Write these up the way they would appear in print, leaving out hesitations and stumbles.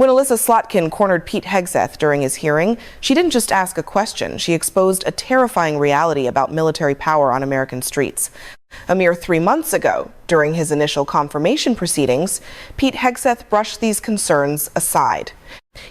When Elissa Slotkin cornered Pete Hegseth during his hearing, she didn't just ask a question, she exposed a terrifying reality about military power on American streets. A mere 3 months ago, during his initial confirmation proceedings, Pete Hegseth brushed these concerns aside.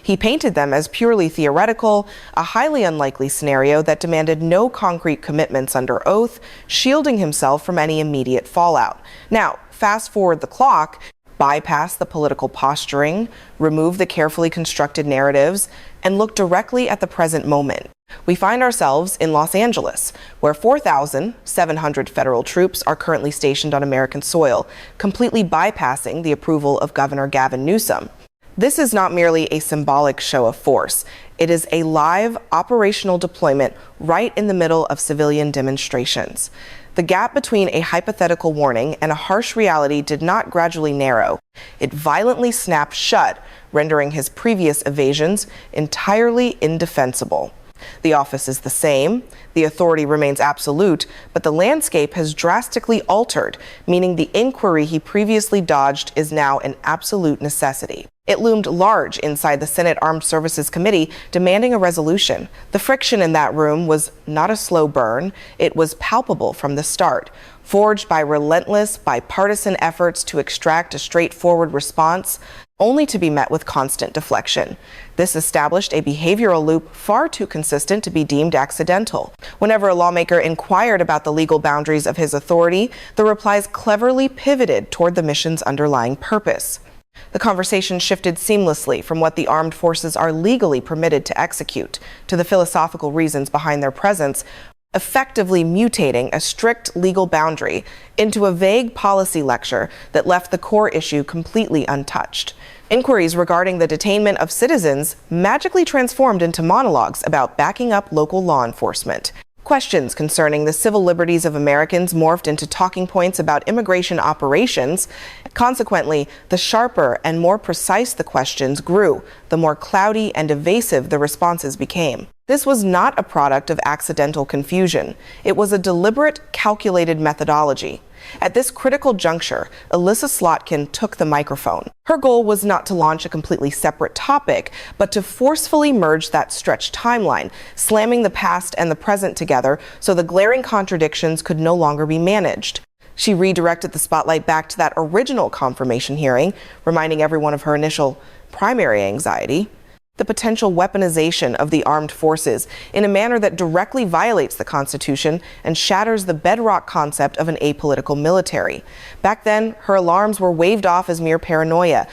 He painted them as purely theoretical, a highly unlikely scenario that demanded no concrete commitments under oath, shielding himself from any immediate fallout. Now, fast forward the clock, bypass the political posturing, remove the carefully constructed narratives, and look directly at the present moment. We find ourselves in Los Angeles, where 4,700 federal troops are currently stationed on American soil, completely bypassing the approval of Governor Gavin Newsom. This is not merely a symbolic show of force. It is a live operational deployment right in the middle of civilian demonstrations. The gap between a hypothetical warning and a harsh reality did not gradually narrow. It violently snapped shut, rendering his previous evasions entirely indefensible. The office is the same, the authority remains absolute, but the landscape has drastically altered, meaning the inquiry he previously dodged is now an absolute necessity. It loomed large inside the Senate Armed Services Committee, demanding a resolution. The friction in that room was not a slow burn, it was palpable from the start, forged by relentless, bipartisan efforts to extract a straightforward response, only to be met with constant deflection. This established a behavioral loop far too consistent to be deemed accidental. Whenever a lawmaker inquired about the legal boundaries of his authority, the replies cleverly pivoted toward the mission's underlying purpose. The conversation shifted seamlessly from what the armed forces are legally permitted to execute to the philosophical reasons behind their presence, effectively mutating a strict legal boundary into a vague policy lecture that left the core issue completely untouched. Inquiries regarding the detainment of citizens magically transformed into monologues about backing up local law enforcement. Questions concerning the civil liberties of Americans morphed into talking points about immigration operations. Consequently, the sharper and more precise the questions grew, the more cloudy and evasive the responses became. This was not a product of accidental confusion. It was a deliberate, calculated methodology. At this critical juncture, Elissa Slotkin took the microphone. Her goal was not to launch a completely separate topic, but to forcefully merge that stretched timeline, slamming the past and the present together so the glaring contradictions could no longer be managed. She redirected the spotlight back to that original confirmation hearing, reminding everyone of her initial primary anxiety: the potential weaponization of the armed forces in a manner that directly violates the Constitution and shatters the bedrock concept of an apolitical military. Back then, her alarms were waved off as mere paranoia.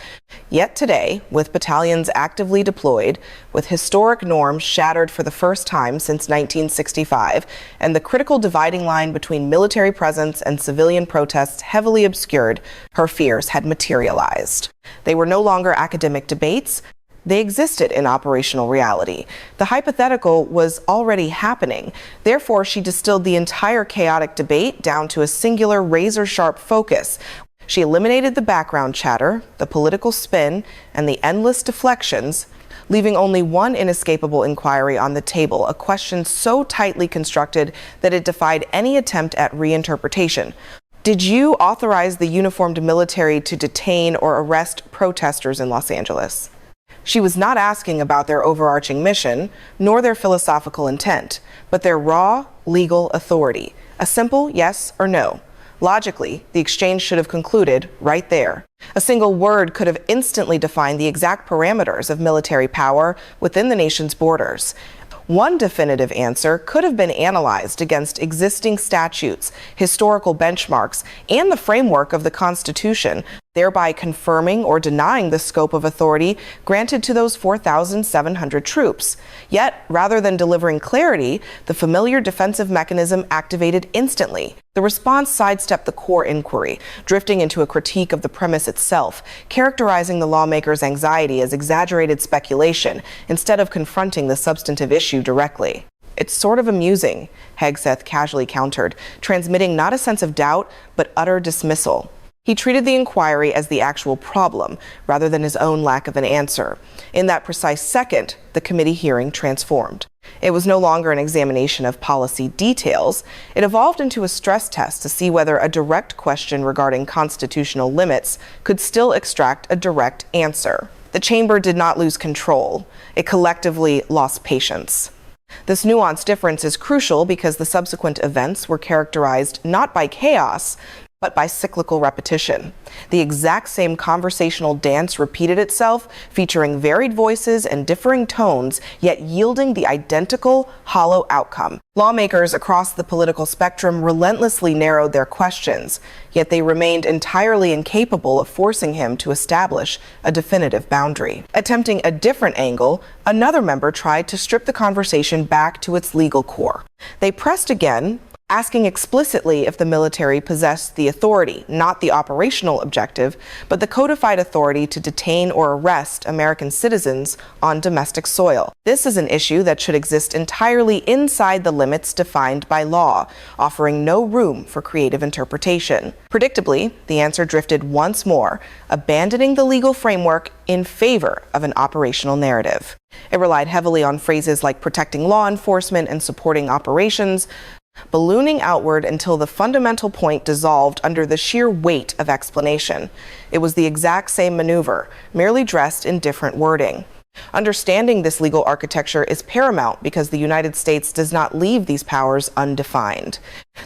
Yet today, with battalions actively deployed, with historic norms shattered for the first time since 1965, and the critical dividing line between military presence and civilian protests heavily obscured, her fears had materialized. They were no longer academic debates. They existed in operational reality. The hypothetical was already happening. Therefore, she distilled the entire chaotic debate down to a singular razor-sharp focus. She eliminated the background chatter, the political spin, and the endless deflections, leaving only one inescapable inquiry on the table, a question so tightly constructed that it defied any attempt at reinterpretation. Did you authorize the uniformed military to detain or arrest protesters in Los Angeles? She was not asking about their overarching mission, nor their philosophical intent, but their raw, legal authority. A simple yes or no. Logically, the exchange should have concluded right there. A single word could have instantly defined the exact parameters of military power within the nation's borders. One definitive answer could have been analyzed against existing statutes, historical benchmarks, and the framework of the Constitution, thereby confirming or denying the scope of authority granted to those 4,700 troops. Yet, rather than delivering clarity, the familiar defensive mechanism activated instantly. The response sidestepped the core inquiry, drifting into a critique of the premise itself, characterizing the lawmaker's anxiety as exaggerated speculation instead of confronting the substantive issue directly. It's sort of amusing, Hegseth casually countered, transmitting not a sense of doubt, but utter dismissal. He treated the inquiry as the actual problem, rather than his own lack of an answer. In that precise second, the committee hearing transformed. It was no longer an examination of policy details. It evolved into a stress test to see whether a direct question regarding constitutional limits could still extract a direct answer. The chamber did not lose control. It collectively lost patience. This nuanced difference is crucial because the subsequent events were characterized not by chaos, but by cyclical repetition. The exact same conversational dance repeated itself, featuring varied voices and differing tones, yet yielding the identical, hollow outcome. Lawmakers across the political spectrum relentlessly narrowed their questions, yet they remained entirely incapable of forcing him to establish a definitive boundary. Attempting a different angle, another member tried to strip the conversation back to its legal core. They pressed again, asking explicitly if the military possessed the authority, not the operational objective, but the codified authority to detain or arrest American citizens on domestic soil. This is an issue that should exist entirely inside the limits defined by law, offering no room for creative interpretation. Predictably, the answer drifted once more, abandoning the legal framework in favor of an operational narrative. It relied heavily on phrases like protecting law enforcement and supporting operations, ballooning outward until the fundamental point dissolved under the sheer weight of explanation. It was the exact same maneuver, merely dressed in different wording. Understanding this legal architecture is paramount because the United States does not leave these powers undefined.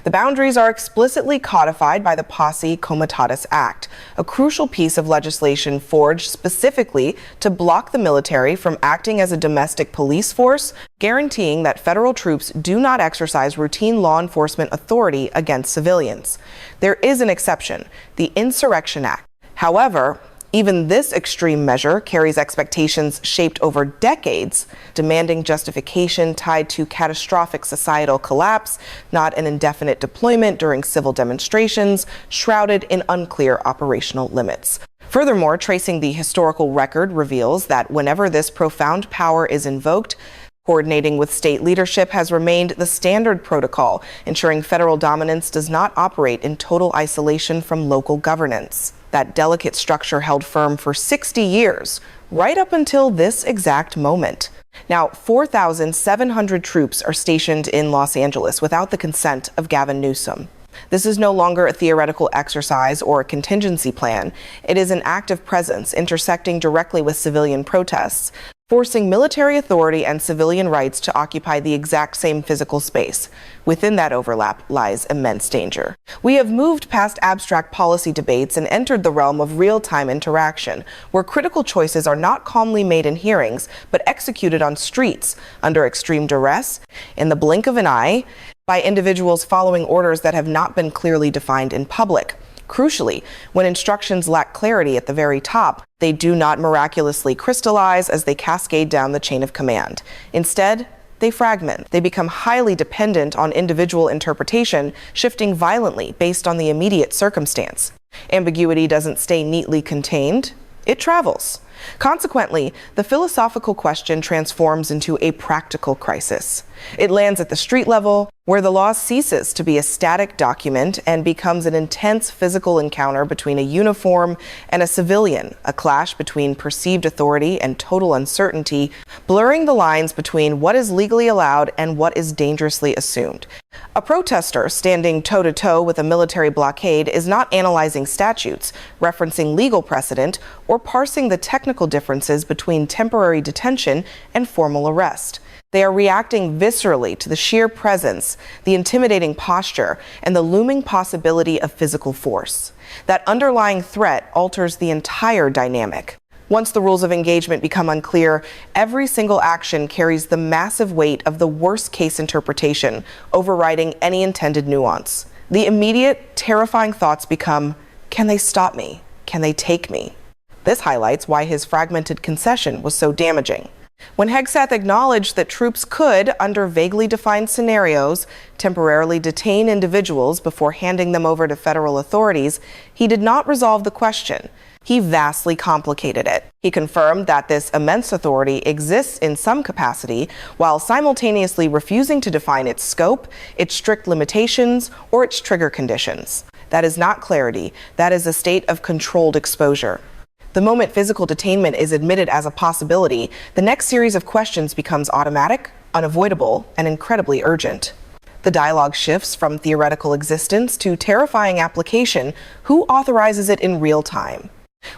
The boundaries are explicitly codified by the Posse Comitatus Act, a crucial piece of legislation forged specifically to block the military from acting as a domestic police force, guaranteeing that federal troops do not exercise routine law enforcement authority against civilians. There is an exception, the Insurrection Act. However, even this extreme measure carries expectations shaped over decades, demanding justification tied to catastrophic societal collapse, not an indefinite deployment during civil demonstrations, shrouded in unclear operational limits. Furthermore, tracing the historical record reveals that whenever this profound power is invoked, coordinating with state leadership has remained the standard protocol, ensuring federal dominance does not operate in total isolation from local governance. That delicate structure held firm for 60 years, right up until this exact moment. Now, 4,700 troops are stationed in Los Angeles without the consent of Gavin Newsom. This is no longer a theoretical exercise or a contingency plan. It is an active presence intersecting directly with civilian protests, forcing military authority and civilian rights to occupy the exact same physical space. Within that overlap lies immense danger. We have moved past abstract policy debates and entered the realm of real-time interaction, where critical choices are not calmly made in hearings, but executed on streets, under extreme duress, in the blink of an eye, by individuals following orders that have not been clearly defined in public. Crucially, when instructions lack clarity at the very top, they do not miraculously crystallize as they cascade down the chain of command. Instead, they fragment. They become highly dependent on individual interpretation, shifting violently based on the immediate circumstance. Ambiguity doesn't stay neatly contained, it travels. Consequently, the philosophical question transforms into a practical crisis. It lands at the street level, where the law ceases to be a static document and becomes an intense physical encounter between a uniform and a civilian, a clash between perceived authority and total uncertainty, blurring the lines between what is legally allowed and what is dangerously assumed. A protester standing toe-to-toe with a military blockade is not analyzing statutes, referencing legal precedent, or parsing the technical differences between temporary detention and formal arrest. They are reacting viscerally to the sheer presence, the intimidating posture, and the looming possibility of physical force. That underlying threat alters the entire dynamic. Once the rules of engagement become unclear, every single action carries the massive weight of the worst-case interpretation, overriding any intended nuance. The immediate, terrifying thoughts become, can they stop me? Can they take me? This highlights why his fragmented concession was so damaging. When Hegseth acknowledged that troops could, under vaguely defined scenarios, temporarily detain individuals before handing them over to federal authorities, he did not resolve the question. He vastly complicated it. He confirmed that this immense authority exists in some capacity, while simultaneously refusing to define its scope, its strict limitations, or its trigger conditions. That is not clarity. That is a state of controlled exposure. The moment physical detainment is admitted as a possibility, the next series of questions becomes automatic, unavoidable, and incredibly urgent. The dialogue shifts from theoretical existence to terrifying application. Who authorizes it in real time?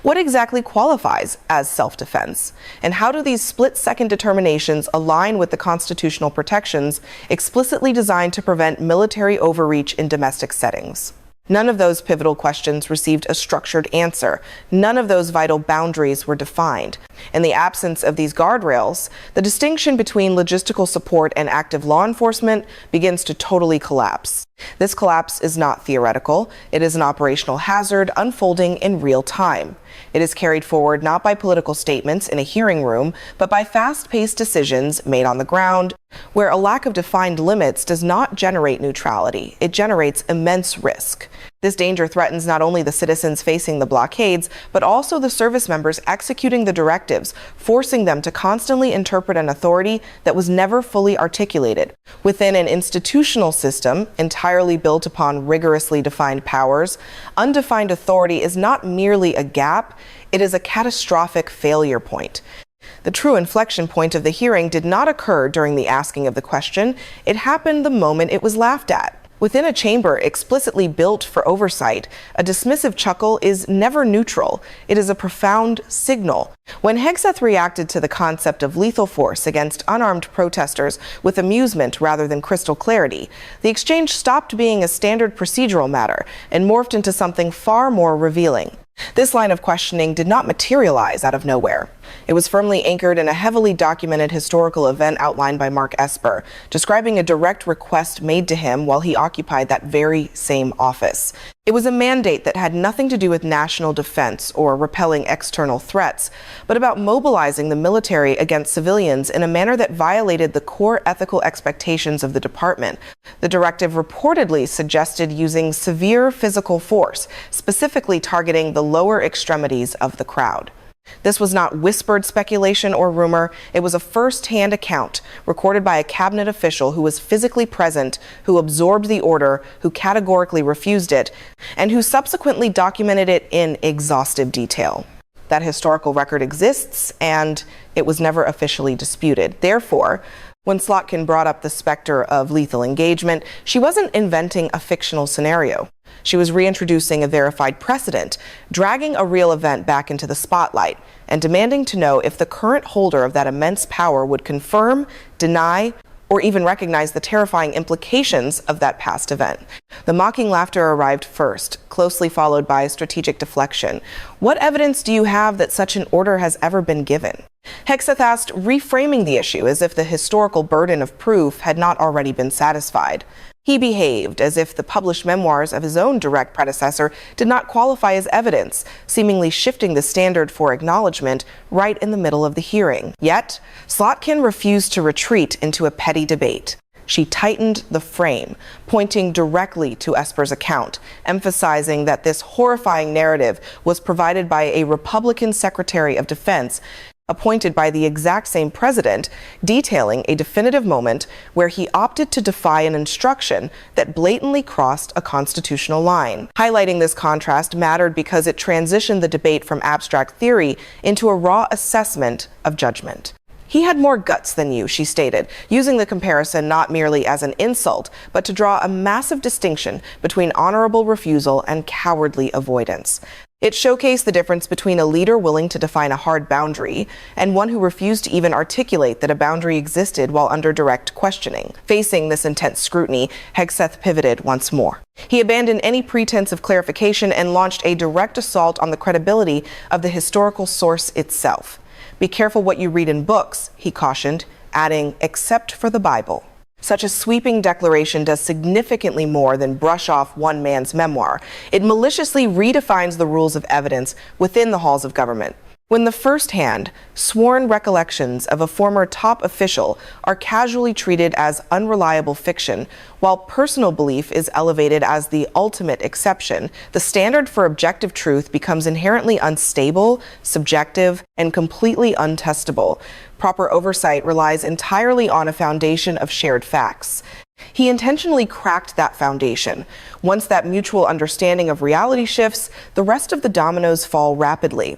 What exactly qualifies as self-defense? And how do these split-second determinations align with the constitutional protections explicitly designed to prevent military overreach in domestic settings? None of those pivotal questions received a structured answer. None of those vital boundaries were defined. In the absence of these guardrails, the distinction between logistical support and active law enforcement begins to totally collapse. This collapse is not theoretical. It is an operational hazard unfolding in real time. It is carried forward not by political statements in a hearing room, but by fast-paced decisions made on the ground, where a lack of defined limits does not generate neutrality. It generates immense risk. This danger threatens not only the citizens facing the blockades, but also the service members executing the directives, forcing them to constantly interpret an authority that was never fully articulated. Within an institutional system entirely built upon rigorously defined powers, undefined authority is not merely a gap, it is a catastrophic failure point. The true inflection point of the hearing did not occur during the asking of the question. It happened the moment it was laughed at. Within a chamber explicitly built for oversight, a dismissive chuckle is never neutral. It is a profound signal. When Hegseth reacted to the concept of lethal force against unarmed protesters with amusement rather than crystal clarity, the exchange stopped being a standard procedural matter and morphed into something far more revealing. This line of questioning did not materialize out of nowhere. It was firmly anchored in a heavily documented historical event outlined by Mark Esper, describing a direct request made to him while he occupied that very same office. It was a mandate that had nothing to do with national defense or repelling external threats, but about mobilizing the military against civilians in a manner that violated the core ethical expectations of the department. The directive reportedly suggested using severe physical force, specifically targeting the lower extremities of the crowd. This was not whispered speculation or rumor. It was a first-hand account recorded by a cabinet official who was physically present, who absorbed the order, who categorically refused it, and who subsequently documented it in exhaustive detail. That historical record exists, and it was never officially disputed. Therefore, when Slotkin brought up the specter of lethal engagement, she wasn't inventing a fictional scenario. She was reintroducing a verified precedent, dragging a real event back into the spotlight, and demanding to know if the current holder of that immense power would confirm, deny, or even recognize the terrifying implications of that past event. The mocking laughter arrived first, closely followed by strategic deflection. What evidence do you have that such an order has ever been given? Hegseth asked, reframing the issue as if the historical burden of proof had not already been satisfied. He behaved as if the published memoirs of his own direct predecessor did not qualify as evidence, seemingly shifting the standard for acknowledgement right in the middle of the hearing. Yet, Slotkin refused to retreat into a petty debate. She tightened the frame, pointing directly to Esper's account, emphasizing that this horrifying narrative was provided by a Republican Secretary of Defense appointed by the exact same president, detailing a definitive moment where he opted to defy an instruction that blatantly crossed a constitutional line. Highlighting this contrast mattered because it transitioned the debate from abstract theory into a raw assessment of judgment. He had more guts than you, she stated, using the comparison not merely as an insult, but to draw a massive distinction between honorable refusal and cowardly avoidance. It showcased the difference between a leader willing to define a hard boundary and one who refused to even articulate that a boundary existed while under direct questioning. Facing this intense scrutiny, Hegseth pivoted once more. He abandoned any pretense of clarification and launched a direct assault on the credibility of the historical source itself. Be careful what you read in books, he cautioned, adding, except for the Bible. Such a sweeping declaration does significantly more than brush off one man's memoir. It maliciously redefines the rules of evidence within the halls of government. When the first-hand, sworn recollections of a former top official are casually treated as unreliable fiction, while personal belief is elevated as the ultimate exception, the standard for objective truth becomes inherently unstable, subjective, and completely untestable. Proper oversight relies entirely on a foundation of shared facts. He intentionally cracked that foundation. Once that mutual understanding of reality shifts, the rest of the dominoes fall rapidly.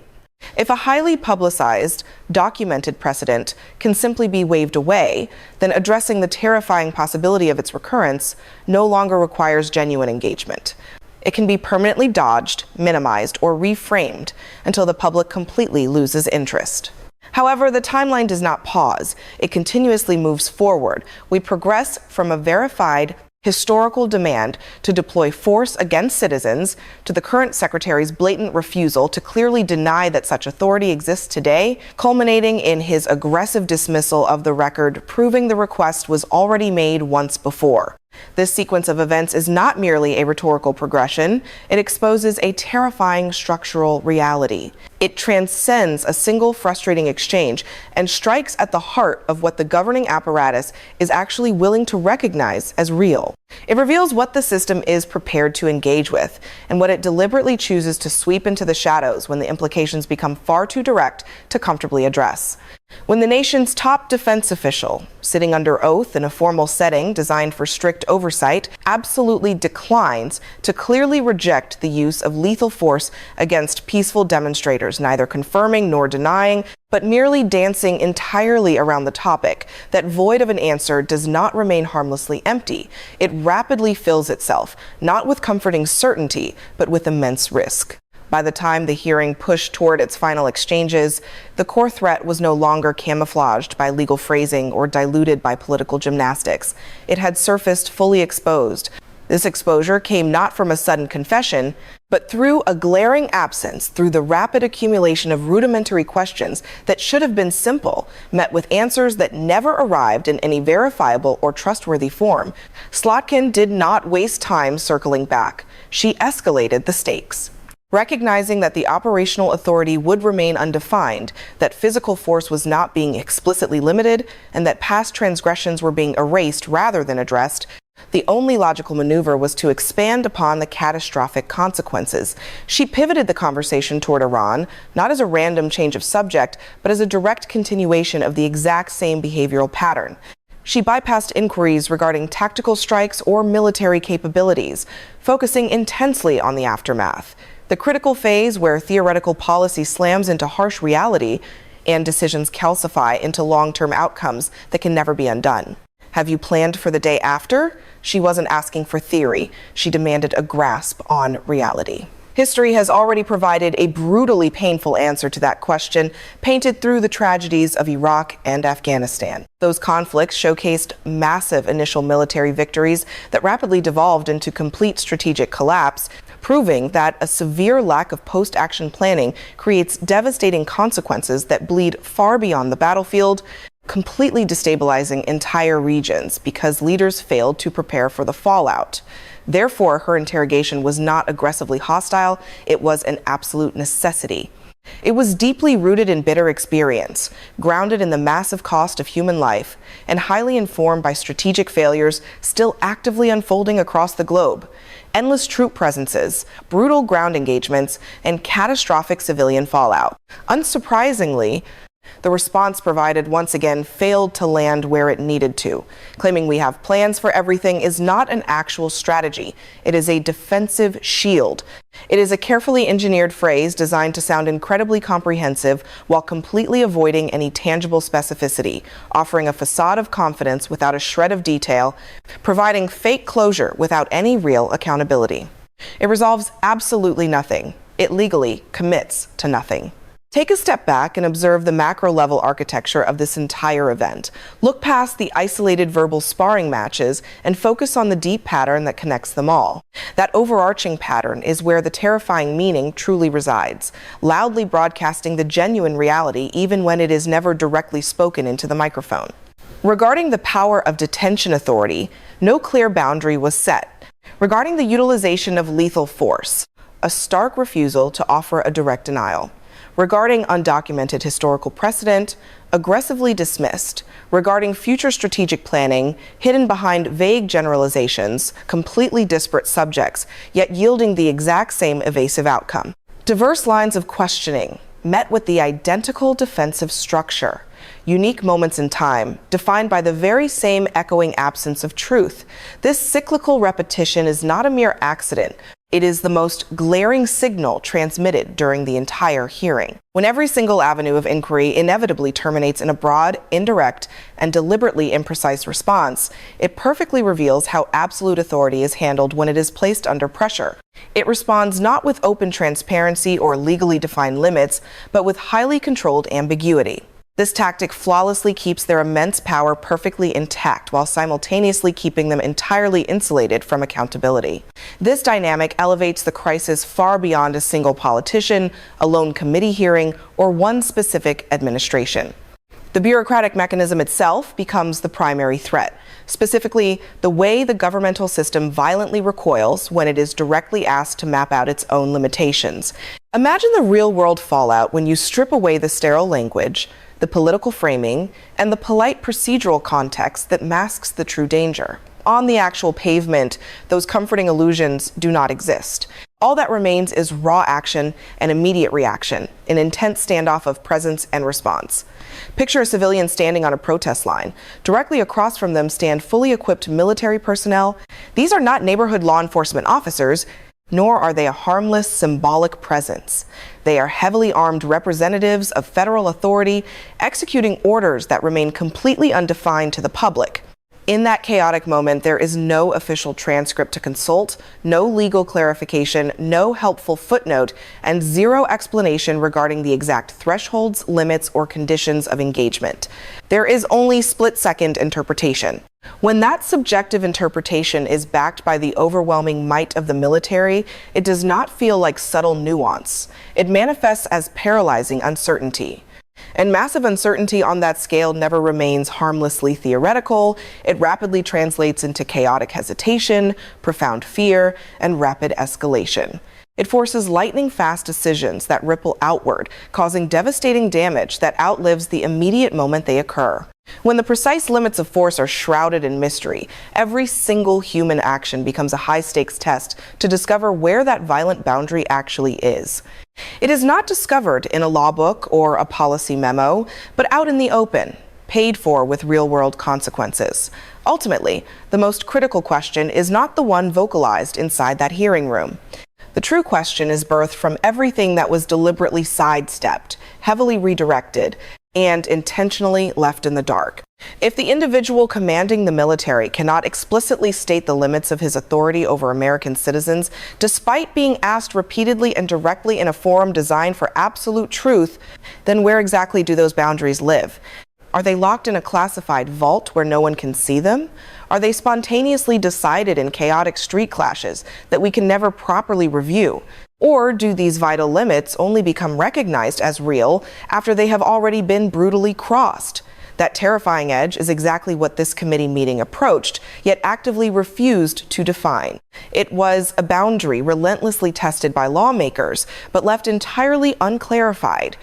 If a highly publicized, documented precedent can simply be waved away, then addressing the terrifying possibility of its recurrence no longer requires genuine engagement. It can be permanently dodged, minimized, or reframed until the public completely loses interest. However, the timeline does not pause. It continuously moves forward. We progress from a verified historical demand to deploy force against citizens to the current secretary's blatant refusal to clearly deny that such authority exists today, culminating in his aggressive dismissal of the record, proving the request was already made once before. This sequence of events is not merely a rhetorical progression, it exposes a terrifying structural reality. It transcends a single frustrating exchange and strikes at the heart of what the governing apparatus is actually willing to recognize as real. It reveals what the system is prepared to engage with and what it deliberately chooses to sweep into the shadows when the implications become far too direct to comfortably address. When the nation's top defense official, sitting under oath in a formal setting designed for strict oversight, absolutely declines to clearly reject the use of lethal force against peaceful demonstrators, neither confirming nor denying, but merely dancing entirely around the topic, that void of an answer does not remain harmlessly empty. It rapidly fills itself, not with comforting certainty, but with immense risk. By the time the hearing pushed toward its final exchanges, the core threat was no longer camouflaged by legal phrasing or diluted by political gymnastics. It had surfaced fully exposed. This exposure came not from a sudden confession, but through a glaring absence, through the rapid accumulation of rudimentary questions that should have been simple, met with answers that never arrived in any verifiable or trustworthy form. Slotkin did not waste time circling back. She escalated the stakes. Recognizing that the operational authority would remain undefined, that physical force was not being explicitly limited, and that past transgressions were being erased rather than addressed, the only logical maneuver was to expand upon the catastrophic consequences. She pivoted the conversation toward Iran, not as a random change of subject, but as a direct continuation of the exact same behavioral pattern. She bypassed inquiries regarding tactical strikes or military capabilities, focusing intensely on the aftermath. The critical phase where theoretical policy slams into harsh reality and decisions calcify into long-term outcomes that can never be undone. Have you planned for the day after? She wasn't asking for theory. She demanded a grasp on reality. History has already provided a brutally painful answer to that question, painted through the tragedies of Iraq and Afghanistan. Those conflicts showcased massive initial military victories that rapidly devolved into complete strategic collapse, proving that a severe lack of post-action planning creates devastating consequences that bleed far beyond the battlefield, completely destabilizing entire regions because leaders failed to prepare for the fallout. Therefore, her interrogation was not aggressively hostile, it was an absolute necessity. It was deeply rooted in bitter experience, grounded in the massive cost of human life, and highly informed by strategic failures still actively unfolding across the globe. Endless troop presences, brutal ground engagements, and catastrophic civilian fallout. Unsurprisingly, the response provided once again failed to land where it needed to. Claiming we have plans for everything is not an actual strategy. It is a defensive shield. It is a carefully engineered phrase designed to sound incredibly comprehensive while completely avoiding any tangible specificity, offering a facade of confidence without a shred of detail, providing fake closure without any real accountability. It resolves absolutely nothing. It legally commits to nothing. Take a step back and observe the macro-level architecture of this entire event. Look past the isolated verbal sparring matches and focus on the deep pattern that connects them all. That overarching pattern is where the terrifying meaning truly resides, loudly broadcasting the genuine reality even when it is never directly spoken into the microphone. Regarding the power of detention authority, no clear boundary was set. Regarding the utilization of lethal force, a stark refusal to offer a direct denial. Regarding undocumented historical precedent, aggressively dismissed. Regarding future strategic planning, hidden behind vague generalizations, completely disparate subjects, yet yielding the exact same evasive outcome. Diverse lines of questioning, met with the identical defensive structure. Unique moments in time, defined by the very same echoing absence of truth. This cyclical repetition is not a mere accident, It is the most glaring signal transmitted during the entire hearing. When every single avenue of inquiry inevitably terminates in a broad, indirect, and deliberately imprecise response, it perfectly reveals how absolute authority is handled when it is placed under pressure. It responds not with open transparency or legally defined limits, but with highly controlled ambiguity. This tactic flawlessly keeps their immense power perfectly intact while simultaneously keeping them entirely insulated from accountability. This dynamic elevates the crisis far beyond a single politician, a lone committee hearing, or one specific administration. The bureaucratic mechanism itself becomes the primary threat, specifically the way the governmental system violently recoils when it is directly asked to map out its own limitations. Imagine the real-world fallout when you strip away the sterile language, the political framing, and the polite procedural context that masks the true danger. On the actual pavement, those comforting illusions do not exist. All that remains is raw action and immediate reaction, an intense standoff of presence and response. Picture a civilian standing on a protest line. Directly across from them stand fully equipped military personnel. These are not neighborhood law enforcement officers, nor are they a harmless, symbolic presence. They are heavily armed representatives of federal authority executing orders that remain completely undefined to the public. In that chaotic moment, there is no official transcript to consult, no legal clarification, no helpful footnote, and zero explanation regarding the exact thresholds, limits, or conditions of engagement. There is only split-second interpretation. When that subjective interpretation is backed by the overwhelming might of the military, it does not feel like subtle nuance. It manifests as paralyzing uncertainty. And massive uncertainty on that scale never remains harmlessly theoretical. It rapidly translates into chaotic hesitation, profound fear, and rapid escalation. It forces lightning-fast decisions that ripple outward, causing devastating damage that outlives the immediate moment they occur. When the precise limits of force are shrouded in mystery, every single human action becomes a high-stakes test to discover where that violent boundary actually is. It is not discovered in a law book or a policy memo, but out in the open, paid for with real-world consequences. Ultimately, the most critical question is not the one vocalized inside that hearing room. The true question is birthed from everything that was deliberately sidestepped, heavily redirected, and intentionally left in the dark. If the individual commanding the military cannot explicitly state the limits of his authority over American citizens, despite being asked repeatedly and directly in a forum designed for absolute truth, then where exactly do those boundaries live? Are they locked in a classified vault where no one can see them? Are they spontaneously decided in chaotic street clashes that we can never properly review? Or do these vital limits only become recognized as real after they have already been brutally crossed? That terrifying edge is exactly what this committee meeting approached, yet actively refused to define. It was a boundary relentlessly tested by lawmakers, but left entirely unclarified.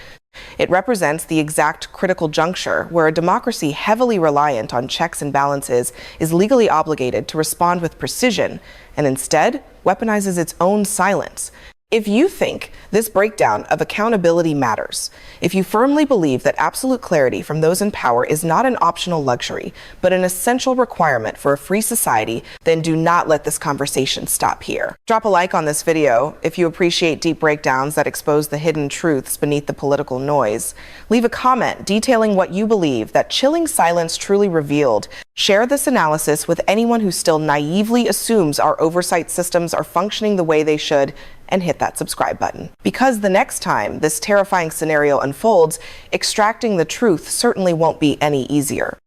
It represents the exact critical juncture where a democracy heavily reliant on checks and balances is legally obligated to respond with precision, and instead weaponizes its own silence. If you think this breakdown of accountability matters, if you firmly believe that absolute clarity from those in power is not an optional luxury, but an essential requirement for a free society, then do not let this conversation stop here. Drop a like on this video if you appreciate deep breakdowns that expose the hidden truths beneath the political noise. Leave a comment detailing what you believe that chilling silence truly revealed. Share this analysis with anyone who still naively assumes our oversight systems are functioning the way they should, and hit that subscribe button. Because the next time this terrifying scenario unfolds, extracting the truth certainly won't be any easier.